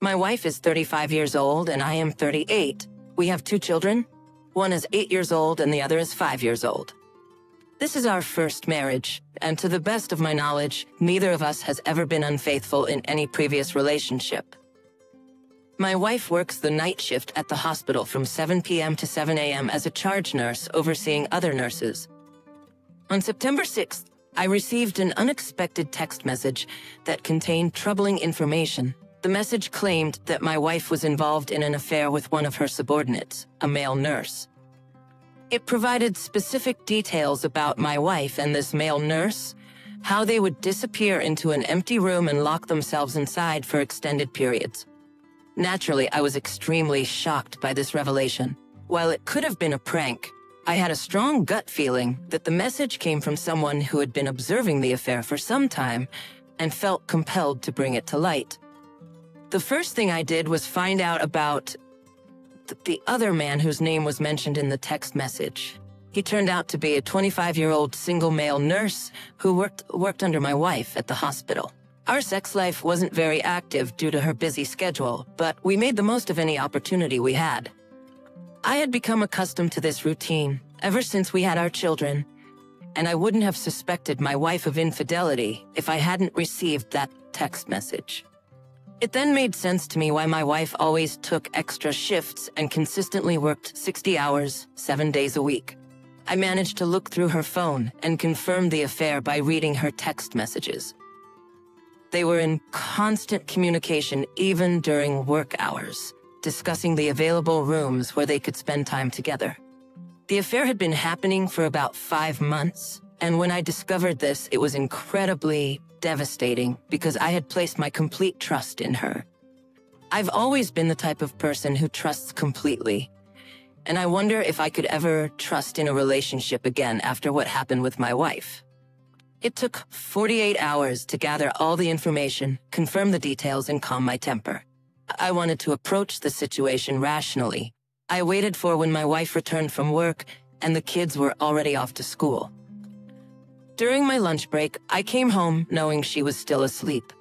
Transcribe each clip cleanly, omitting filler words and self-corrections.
My wife is 35 years old and I am 38. We have 2 children. One is 8 years old and the other is 5 years old. This is our first marriage, and to the best of my knowledge, neither of us has ever been unfaithful in any previous relationship. My wife works the night shift at the hospital from 7 p.m. to 7 a.m. as a charge nurse overseeing other nurses. On September 6th, I received an unexpected text message that contained troubling information. The message claimed that my wife was involved in an affair with one of her subordinates, a male nurse. It provided specific details about my wife and this male nurse, how they would disappear into an empty room and lock themselves inside for extended periods. Naturally, I was extremely shocked by this revelation. While it could have been a prank, I had a strong gut feeling that the message came from someone who had been observing the affair for some time and felt compelled to bring it to light. The first thing I did was find out about the other man whose name was mentioned in the text message. He turned out to be a 25-year-old single male nurse who worked under my wife at the hospital. Our sex life wasn't very active due to her busy schedule, but we made the most of any opportunity we had. I had become accustomed to this routine ever since we had our children, and I wouldn't have suspected my wife of infidelity if I hadn't received that text message. It then made sense to me why my wife always took extra shifts and consistently worked 60 hours, 7 days a week. I managed to look through her phone and confirm the affair by reading her text messages. They were in constant communication even during work hours, discussing the available rooms where they could spend time together. The affair had been happening for about 5 months, and when I discovered this, it was incredibly devastating because I had placed my complete trust in her. I've always been the type of person who trusts completely, and I wonder if I could ever trust in a relationship again after what happened with my wife. It took 48 hours to gather all the information, confirm the details, and calm my temper. I wanted to approach the situation rationally. I waited for when my wife returned from work and the kids were already off to school. During my lunch break, I came home knowing she was still asleep.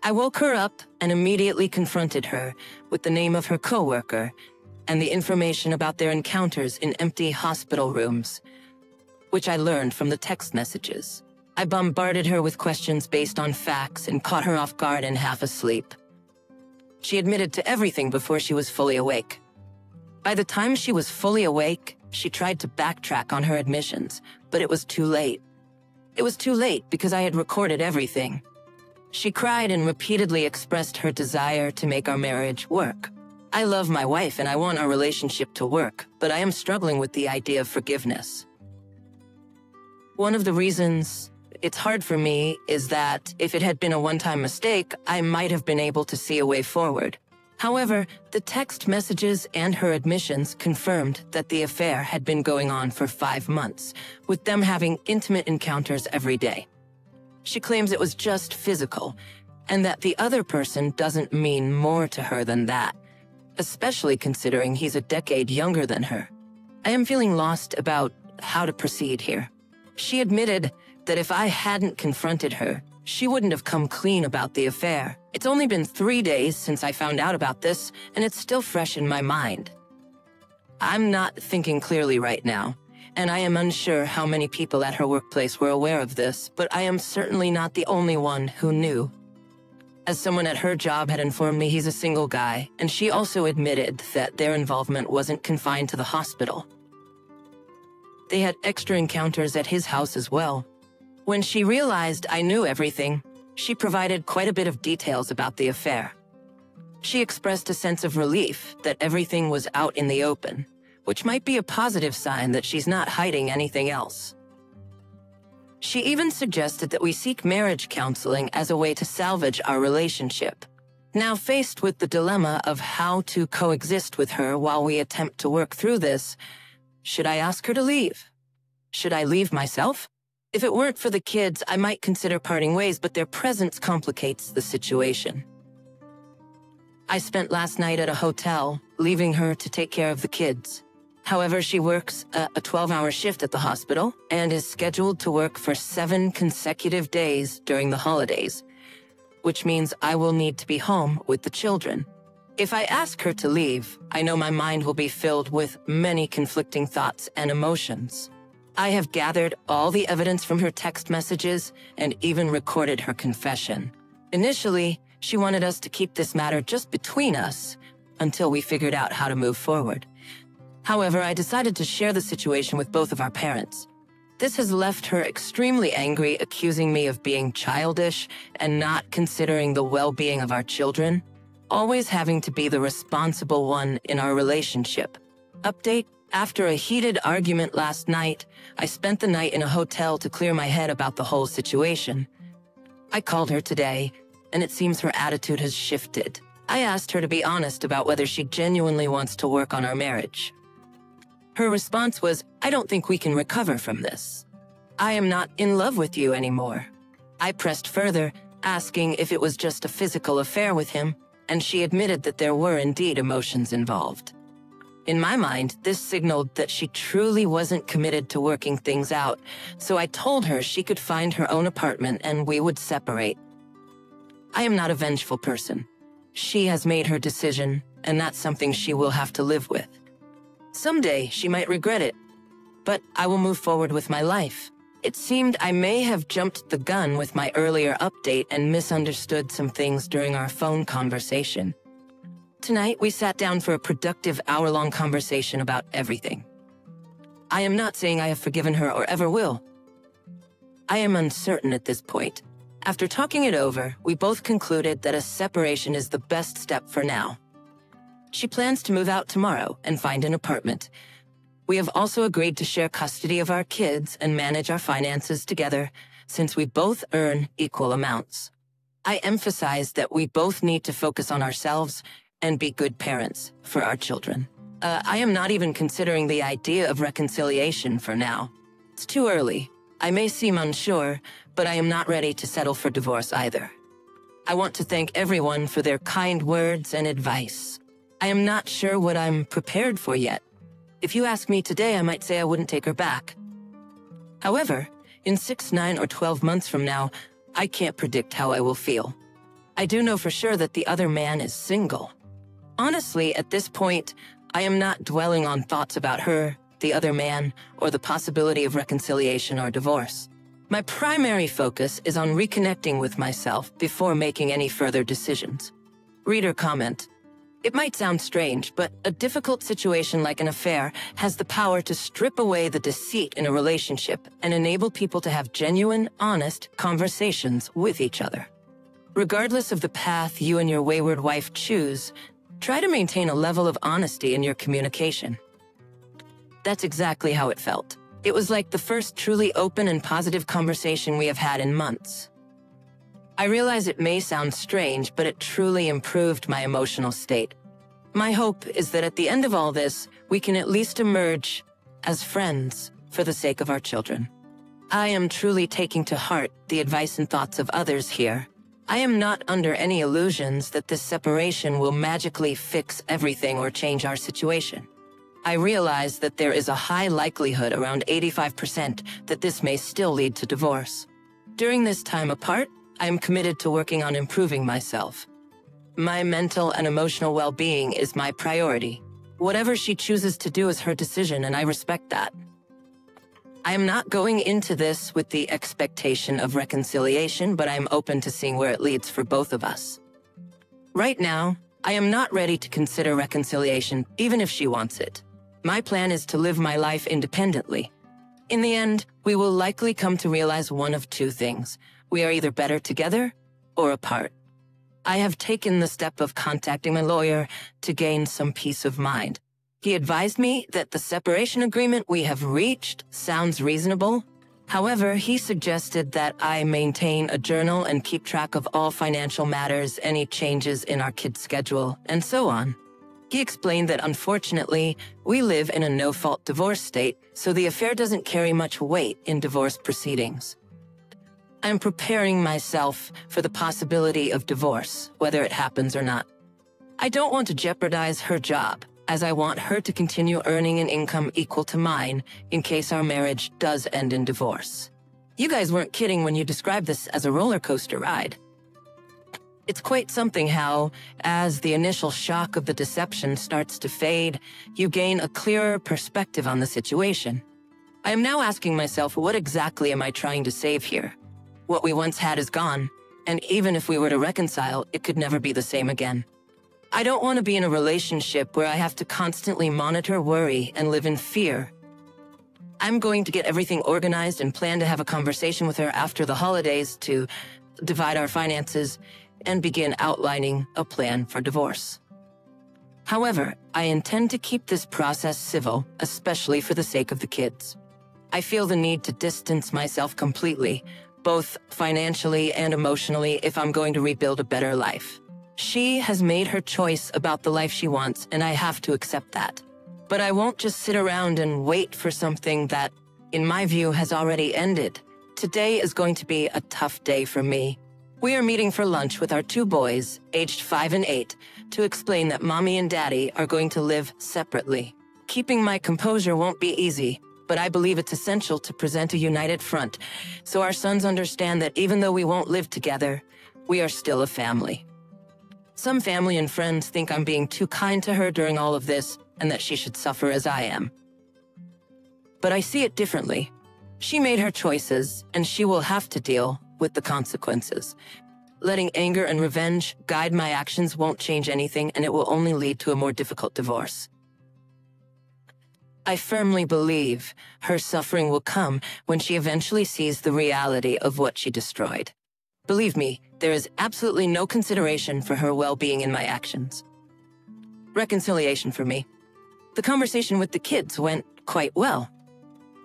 I woke her up and immediately confronted her with the name of her coworker and the information about their encounters in empty hospital rooms, which I learned from the text messages. I bombarded her with questions based on facts and caught her off guard and half asleep. She admitted to everything before she was fully awake. By the time she was fully awake, she tried to backtrack on her admissions, but it was too late. It was too late because I had recorded everything. She cried and repeatedly expressed her desire to make our marriage work. I love my wife and I want our relationship to work, but I am struggling with the idea of forgiveness. One of the reasons it's hard for me is that if it had been a one-time mistake, I might have been able to see a way forward. However, the text messages and her admissions confirmed that the affair had been going on for 5 months, with them having intimate encounters every day. She claims it was just physical, and that the other person doesn't mean more to her than that, especially considering he's a decade younger than her. I am feeling lost about how to proceed here. She admitted that if I hadn't confronted her, she wouldn't have come clean about the affair. It's only been 3 days since I found out about this, and it's still fresh in my mind. I'm not thinking clearly right now, and I am unsure how many people at her workplace were aware of this, but I am certainly not the only one who knew. As someone at her job had informed me, he's a single guy, and she also admitted that their involvement wasn't confined to the hospital. They had extra encounters at his house as well. When she realized I knew everything, she provided quite a bit of details about the affair. She expressed a sense of relief that everything was out in the open, which might be a positive sign that she's not hiding anything else. She even suggested that we seek marriage counseling as a way to salvage our relationship. Now faced with the dilemma of how to coexist with her while we attempt to work through this, should I ask her to leave? Should I leave myself? If it weren't for the kids, I might consider parting ways, but their presence complicates the situation. I spent last night at a hotel, leaving her to take care of the kids. However, she works a 12-hour shift at the hospital and is scheduled to work for 7 consecutive days during the holidays, which means I will need to be home with the children. If I ask her to leave, I know my mind will be filled with many conflicting thoughts and emotions. I have gathered all the evidence from her text messages and even recorded her confession. Initially, she wanted us to keep this matter just between us until we figured out how to move forward. However, I decided to share the situation with both of our parents. This has left her extremely angry, accusing me of being childish and not considering the well-being of our children, always having to be the responsible one in our relationship. Update: after a heated argument last night, I spent the night in a hotel to clear my head about the whole situation. I called her today, and it seems her attitude has shifted. I asked her to be honest about whether she genuinely wants to work on our marriage. Her response was, "I don't think we can recover from this. I am not in love with you anymore." I pressed further, asking if it was just a physical affair with him, and she admitted that there were indeed emotions involved. In my mind, this signaled that she truly wasn't committed to working things out, so I told her she could find her own apartment and we would separate. I am not a vengeful person. She has made her decision, and that's something she will have to live with. Someday, she might regret it, but I will move forward with my life. It seemed I may have jumped the gun with my earlier update and misunderstood some things during our phone conversation. Tonight, we sat down for a productive hour-long conversation about everything. I am not saying I have forgiven her or ever will. I am uncertain at this point. After talking it over, we both concluded that a separation is the best step for now. She plans to move out tomorrow and find an apartment. We have also agreed to share custody of our kids and manage our finances together, since we both earn equal amounts. I emphasize that we both need to focus on ourselves and be good parents for our children. I am not even considering the idea of reconciliation for now. It's too early. I may seem unsure, but I am not ready to settle for divorce either. I want to thank everyone for their kind words and advice. I am not sure what I'm prepared for yet. If you ask me today, I might say I wouldn't take her back. However, in 6, 9, or 12 months from now, I can't predict how I will feel. I do know for sure that the other man is single. Honestly, at this point, I am not dwelling on thoughts about her, the other man, or the possibility of reconciliation or divorce. My primary focus is on reconnecting with myself before making any further decisions. Reader comment. It might sound strange, but a difficult situation like an affair has the power to strip away the deceit in a relationship and enable people to have genuine, honest conversations with each other. Regardless of the path you and your wayward wife choose, try to maintain a level of honesty in your communication. That's exactly how it felt. It was like the first truly open and positive conversation we have had in months. I realize it may sound strange, but it truly improved my emotional state. My hope is that at the end of all this, we can at least emerge as friends for the sake of our children. I am truly taking to heart the advice and thoughts of others here. I am not under any illusions that this separation will magically fix everything or change our situation. I realize that there is a high likelihood, around 85%, that this may still lead to divorce. During this time apart, I am committed to working on improving myself. My mental and emotional well-being is my priority. Whatever she chooses to do is her decision, and I respect that. I am not going into this with the expectation of reconciliation, but I am open to seeing where it leads for both of us. Right now, I am not ready to consider reconciliation, even if she wants it. My plan is to live my life independently. In the end, we will likely come to realize one of two things. We are either better together or apart. I have taken the step of contacting my lawyer to gain some peace of mind. He advised me that the separation agreement we have reached sounds reasonable. However, he suggested that I maintain a journal and keep track of all financial matters, any changes in our kids' schedule, and so on. He explained that unfortunately, we live in a no-fault divorce state, so the affair doesn't carry much weight in divorce proceedings. I'm preparing myself for the possibility of divorce, whether it happens or not. I don't want to jeopardize her job, as I want her to continue earning an income equal to mine in case our marriage does end in divorce. You guys weren't kidding when you described this as a roller coaster ride. It's quite something how, as the initial shock of the deception starts to fade, you gain a clearer perspective on the situation. I am now asking myself, what exactly am I trying to save here? What we once had is gone, and even if we were to reconcile, it could never be the same again. I don't want to be in a relationship where I have to constantly monitor, worry, and live in fear. I'm going to get everything organized and plan to have a conversation with her after the holidays to divide our finances and begin outlining a plan for divorce. However, I intend to keep this process civil, especially for the sake of the kids. I feel the need to distance myself completely, both financially and emotionally, if I'm going to rebuild a better life. She has made her choice about the life she wants, and I have to accept that. But I won't just sit around and wait for something that, in my view, has already ended. Today is going to be a tough day for me. We are meeting for lunch with our 2 boys, aged 5 and 8, to explain that Mommy and Daddy are going to live separately. Keeping my composure won't be easy, but I believe it's essential to present a united front, so our sons understand that even though we won't live together, we are still a family. Some family and friends think I'm being too kind to her during all of this, and that she should suffer as I am. But I see it differently. She made her choices, and she will have to deal with the consequences. Letting anger and revenge guide my actions won't change anything, and it will only lead to a more difficult divorce. I firmly believe her suffering will come when she eventually sees the reality of what she destroyed. Believe me, there is absolutely no consideration for her well-being in my actions. Reconciliation for me. The conversation with the kids went quite well.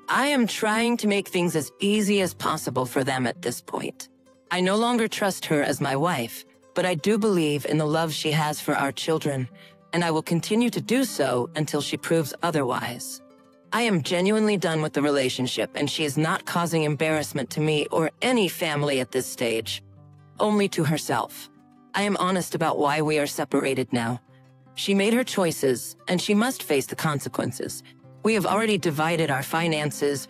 I am trying to make things as easy as possible for them at this point. I no longer trust her as my wife, but I do believe in the love she has for our children, and I will continue to do so until she proves otherwise. I am genuinely done with the relationship, and she is not causing embarrassment to me or any family at this stage, only to herself. I am honest about why we are separated now. She made her choices, and she must face the consequences. We have already divided our finances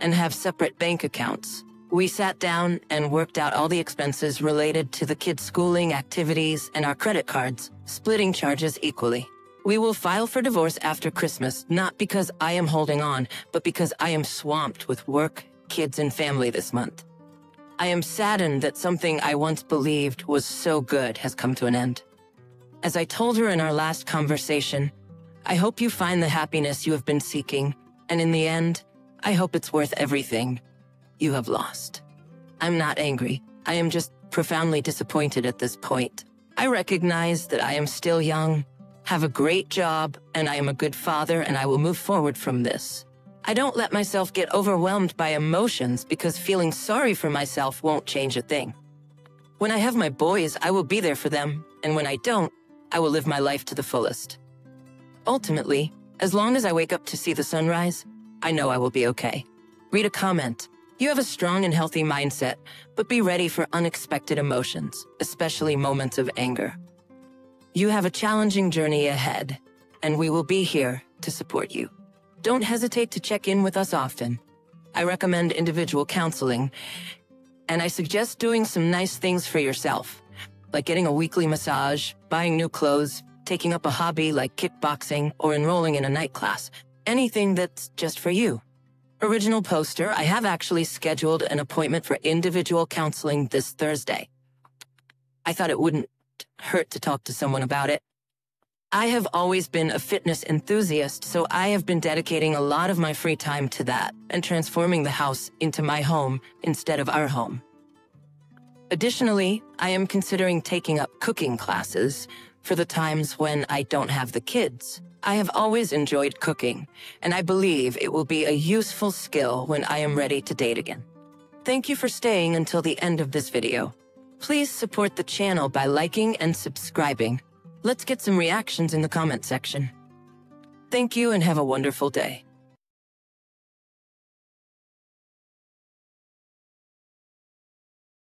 and have separate bank accounts. We sat down and worked out all the expenses related to the kids' schooling, activities, and our credit cards, splitting charges equally. We will file for divorce after Christmas, not because I am holding on, but because I am swamped with work, kids, and family this month. I am saddened that something I once believed was so good has come to an end. As I told her in our last conversation, I hope you find the happiness you have been seeking, and in the end, I hope it's worth everything you have lost. I'm not angry. I am just profoundly disappointed at this point. I recognize that I am still young, have a great job, and I am a good father, and I will move forward from this. I don't let myself get overwhelmed by emotions because feeling sorry for myself won't change a thing. When I have my boys, I will be there for them, and when I don't, I will live my life to the fullest. Ultimately, as long as I wake up to see the sunrise, I know I will be okay. Read a comment. You have a strong and healthy mindset, but be ready for unexpected emotions, especially moments of anger. You have a challenging journey ahead, and we will be here to support you. Don't hesitate to check in with us often. I recommend individual counseling, and I suggest doing some nice things for yourself, like getting a weekly massage, buying new clothes, taking up a hobby like kickboxing, or enrolling in a night class. Anything that's just for you. Original poster, I have actually scheduled an appointment for individual counseling this Thursday. I thought it wouldn't hurt to talk to someone about it. I have always been a fitness enthusiast, so I have been dedicating a lot of my free time to that and transforming the house into my home instead of our home. Additionally, I am considering taking up cooking classes for the times when I don't have the kids. I have always enjoyed cooking, and I believe it will be a useful skill when I am ready to date again. Thank you for staying until the end of this video. Please support the channel by liking and subscribing. Let's get some reactions in the comment section. Thank you and have a wonderful day.